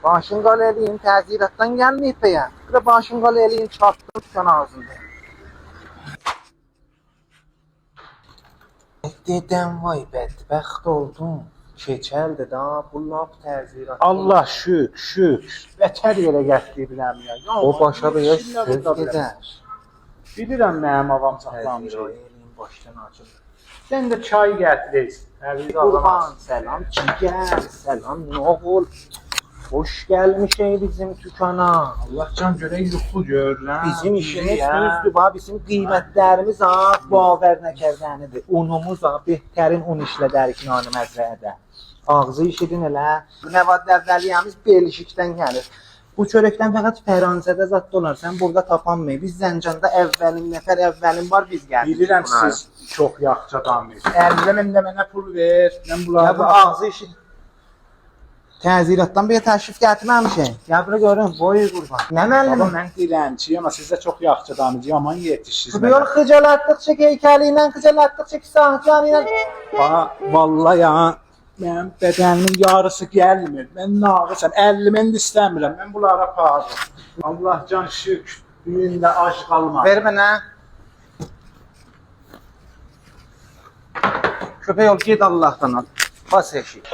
Başın qaləliyim təziratdan gəlməyib bəyə. Bir də başın qaləliyim çatdım dükkan ağzında. Dedəm vay bədbəxt oldum. Keçəldi da bu lap təzirat. Allah şükür. Vətər yerə gətiriblər ya. O başa belə söz gedər. Bilirəm mənim avam saxlamış. Təzirayın başdan açılır. Sən də çay gətirəsən. Təbriz Qurban selam çiğər, selam oğul. Hoş gelmiş ey bizim tükana. Allah can görək yuxu görürəm. Bizim işimiz düzdür, bizim qiymətlərimiz baver nəkərdənidir. Unumuz behtərin un işlədərik nanı məzrədə. Ağzı işidin elə. Bu nəvad əvvəliyəmiz Belçikdən gəlir. Bu çörəkdən fəqət Fəransədə zad olar. Sən burada tapanmayı. Biz Zəncanda əvvəlin var biz gəldik. Bilirəm siz çox yaxşı adamsınız. 50 min də mənə pul ver. Mən bunları... Ya bu ağzı işi... Təziratdan bir təşrif gətirməmişəm. Ya bura görün, boyu qurban. Nə müəllim? Baba mən dilənçiyəm, amma siz də çox yaxşı adamsınız. Yaman yetişsiniz. Bu yol xıcalatdıqca heykəli ilə, xıcalatdıqca sahcan ilə. Vallahi ya, mənim bədənimin yarısı gəlmir. Mən nağısam, 50 min də istəmirəm. Mən bunlara aparırım. Allah can şükür, düyündə ac qalmaz. Ver mənə. Köpək ol, ged Allahdan al. Bas eşik.